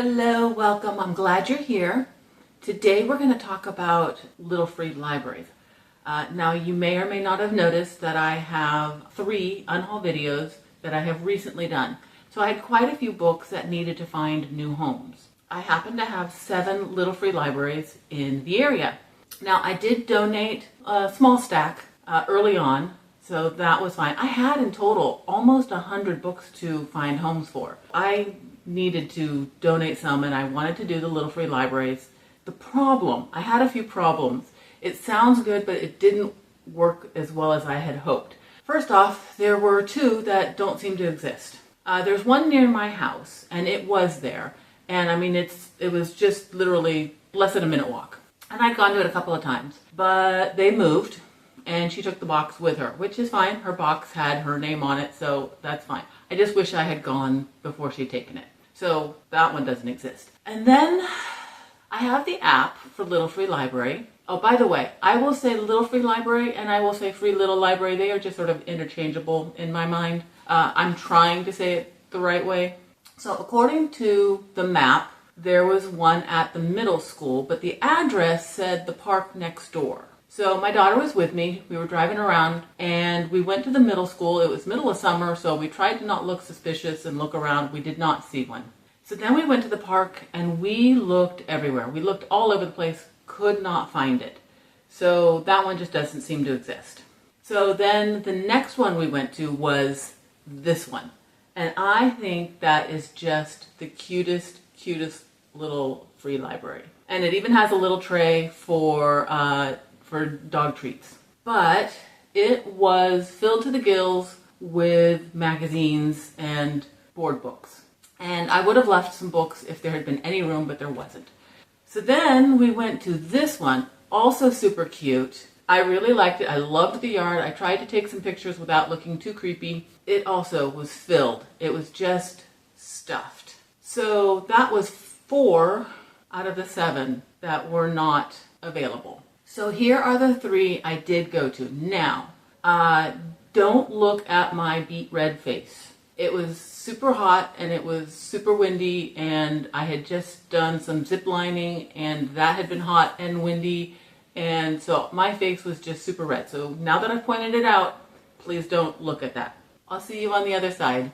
Hello, welcome. I'm glad you're here. Today we're going to talk about Little Free Libraries. Now you may or may not have noticed that I have 3 unhaul videos that I have recently done. So I had quite a few books that needed to find new homes. I happen to have 7 Little Free Libraries in the area. Now I did donate a small stack early on, so that was fine. I had in total almost 100 books to find homes for. I needed to donate some and I wanted to do the Little Free Libraries. I had a few problems. It sounds good, but it didn't work as well as I had hoped. First off, there were 2 that don't seem to exist. There's one near my house, and it was there. And I mean, it was just literally less than a minute walk. And I'd gone to it a couple of times, but they moved and she took the box with her, which is fine. Her box had her name on it, so that's fine. I just wish I had gone before she'd taken it. So that one doesn't exist. And then I have the app for Little Free Library. Oh, by the way, I will say Little Free Library and I will say Free Little Library. They are just sort of interchangeable in my mind. I'm trying to say it the right way. So according to the map, there was one at the middle school, but the address said the park next door. So my daughter was with me. We were driving around and we went to the middle school. It was middle of summer, so we tried to not look suspicious and look around. We did not see one. So then we went to the park and we looked everywhere. We looked all over the place, could not find it. So that one just doesn't seem to exist. So then the next one we went to was this one. And I think that is just the cutest little free library. And it even has a little tray for dog treats. But it was filled to the gills with magazines and board books. And I would have left some books if there had been any room, but there wasn't. So then we went to this one, also super cute. I really liked it. I loved the yard. I tried to take some pictures without looking too creepy. It also was filled. It was just stuffed. So that was 4 out of the 7 that were not available. So here are the 3 I did go to. Now, don't look at my beet red face. It was super hot and it was super windy and I had just done some zip lining and that had been hot and windy, and so my face was just super red. So now that I've pointed it out, please don't look at that. I'll see you on the other side.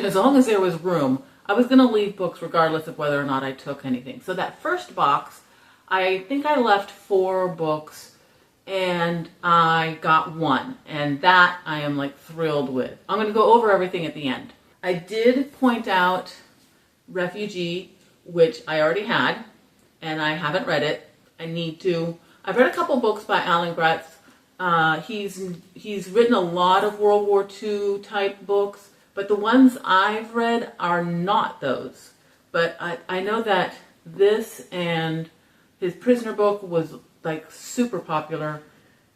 as long as there was room, I was going to leave books regardless of whether or not I took anything. So that first box, I think I left 4 books and I got 1. And that I am like thrilled with. I'm going to go over everything at the end. I did point out Refugee, which I already had, and I haven't read it. I need to. I've read a couple books by Alan Gratz. He's written a lot of World War II type books, but the ones I've read are not those. But I know that this and his Prisoner book was like super popular,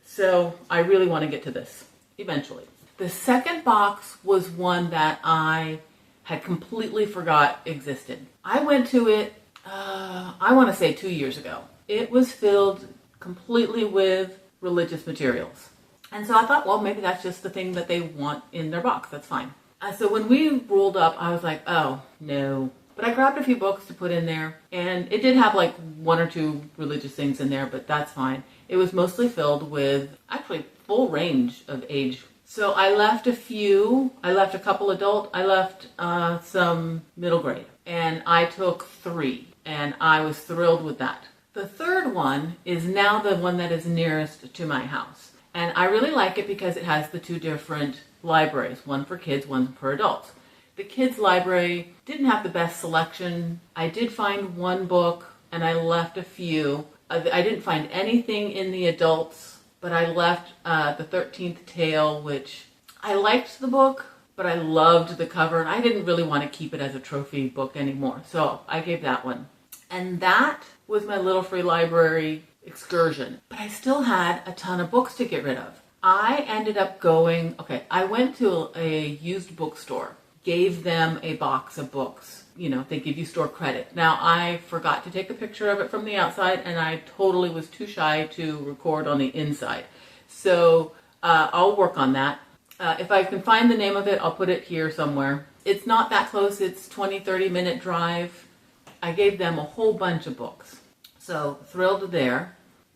so I really want to get to this eventually. The second box was one that I had completely forgot existed. I went to it, I want to say 2 years ago. It was filled completely with religious materials. And so I thought, well, maybe that's just the thing that they want in their box. That's fine. So when we rolled up, I was like, oh, no. But I grabbed a few books to put in there, and it did have like 1 or 2 religious things in there, but that's fine. It was mostly filled with actually full range of age. So I left a few. I left a couple adult. I left some middle grade, and I took 3, and I was thrilled with that. The third one is now the one that is nearest to my house. And I really like it because it has the 2 different libraries, one for kids, one for adults. The kids' library didn't have the best selection. I did find 1 book, and I left a few. I didn't find anything in the adults, but I left the 13th Tale, which I liked the book, but I loved the cover, and I didn't really want to keep it as a trophy book anymore. So I gave that one. And that was my little free library excursion. But I still had a ton of books to get rid of. I ended up I went to a used bookstore, gave them a box of books. You know, they give you store credit. Now, I forgot to take a picture of it from the outside, and I totally was too shy to record on the inside. So I'll work on that. If I can find the name of it, I'll put it here somewhere. It's not that close. It's 20-30 minute drive. I gave them a whole bunch of books. So thrilled there.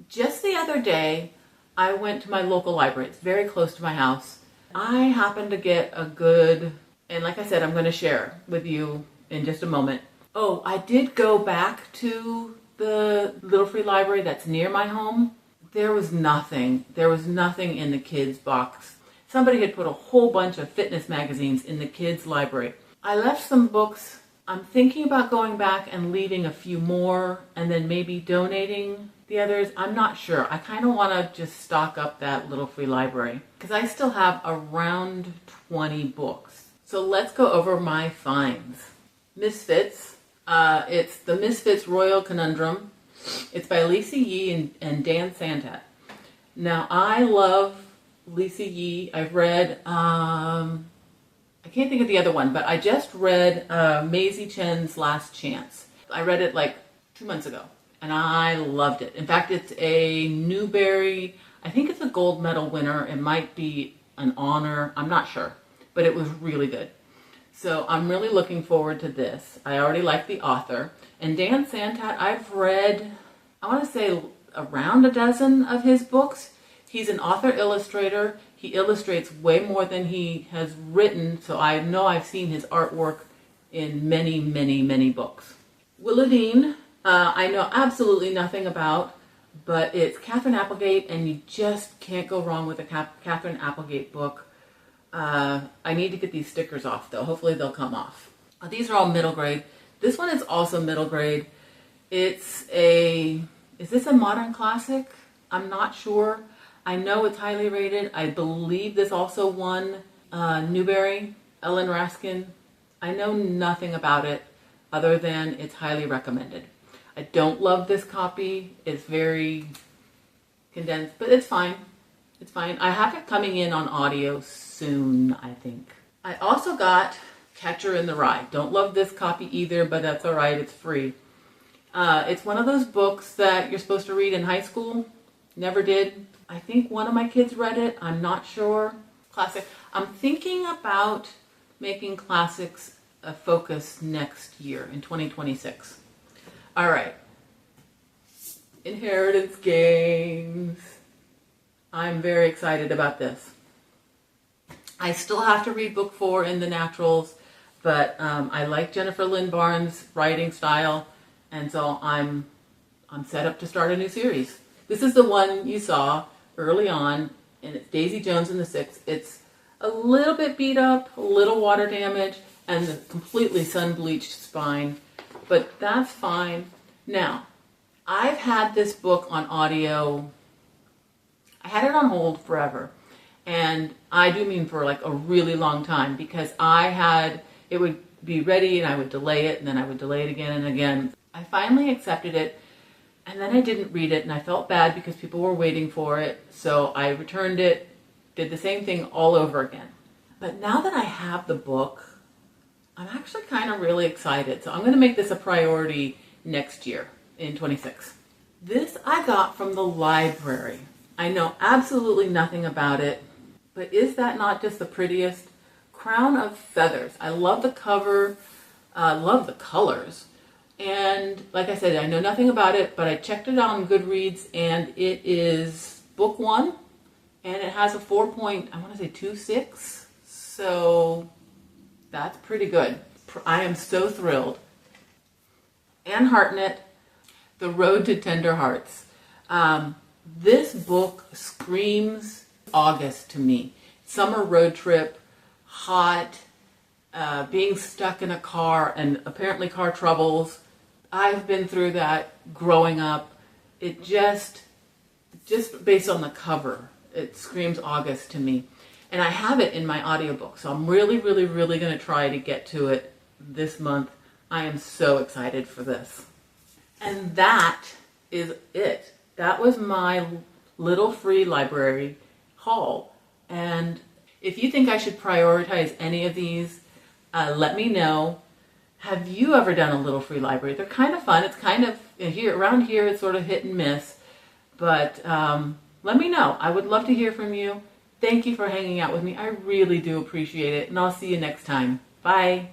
Just the other day, I went to my local library. It's very close to my house. I happened to get a good, and like I said, I'm going to share with you in just a moment. Oh, I did go back to the Little Free Library that's near my home. There was nothing. There was nothing in the kids' box. Somebody had put a whole bunch of fitness magazines in the kids' library. I left some books. I'm thinking about going back and leaving a few more and then maybe donating the others. I'm not sure. I kind of want to just stock up that Little Free Library because I still have around 20 books. So let's go over my finds. Misfits. It's the Misfits Royal Conundrum. It's by Lisa Yee and Dan Santat. Now, I love Lisa Yee. I've read, I can't think of the other one, but I just read Maisie Chen's Last Chance. I read it like 2 months ago, and I loved it. In fact, it's a Newbery, I think it's a gold medal winner. It might be an honor. I'm not sure, but it was really good. So I'm really looking forward to this. I already like the author. And Dan Santat, I've read, I want to say around a dozen of his books. He's an author-illustrator. He illustrates way more than he has written, so I know I've seen his artwork in many, many, many books. Willowdene, I know absolutely nothing about, but it's Catherine Applegate, and you just can't go wrong with a Catherine Applegate book. I need to get these stickers off, though. Hopefully they'll come off. These are all middle grade. This one is also middle grade. Is this a modern classic? I'm not sure. I know it's highly rated. I believe this also won Newbery, Ellen Raskin. I know nothing about it other than it's highly recommended. I don't love this copy. It's very condensed, but it's fine. It's fine. I have it coming in on audio soon, I think. I also got Catcher in the Rye. Don't love this copy either, but that's all right. It's free. It's one of those books that you're supposed to read in high school. Never did. I think one of my kids read it. I'm not sure. Classic. I'm thinking about making classics a focus next year in 2026. All right. Inheritance Games. I'm very excited about this. I still have to read book 4 in the Naturals. but I like Jennifer Lynn Barnes' writing style, and so I'm set up to start a new series. This is the one you saw early on, and it's Daisy Jones and the Six. It's a little bit beat up, a little water damage, and a completely sun-bleached spine, but that's fine. Now, I've had this book on audio, I had it on hold forever, and I do mean for like a really long time, because it would be ready and I would delay it, and then I would delay it again and again. I finally accepted it, and then I didn't read it, and I felt bad because people were waiting for it, so I returned it, did the same thing all over again. But now that I have the book, I'm actually kind of really excited. So I'm going to make this a priority next year in 26. This I got from the library. I know absolutely nothing about it, but is that not just the prettiest? Crown of Feathers. I love the cover, love the colors. And like I said, I know nothing about it, but I checked it out on Goodreads, and it is book 1, and it has a 4.26. So that's pretty good. I am so thrilled. Anne Hartnett, The Road to Tender Hearts. This book screams August to me. Summer road trip, hot, being stuck in a car, and apparently car troubles. I've been through that growing up. It just based on the cover, it screams August to me. And I have it in my audiobook, so I'm really, really, really going to try to get to it this month. I am so excited for this. And that is it. That was my little free library haul. And if you think I should prioritize any of these, let me know. Have you ever done a little free library? They're kind of fun. It's kind of, around here, it's sort of hit and miss. But let me know. I would love to hear from you. Thank you for hanging out with me. I really do appreciate it. And I'll see you next time. Bye.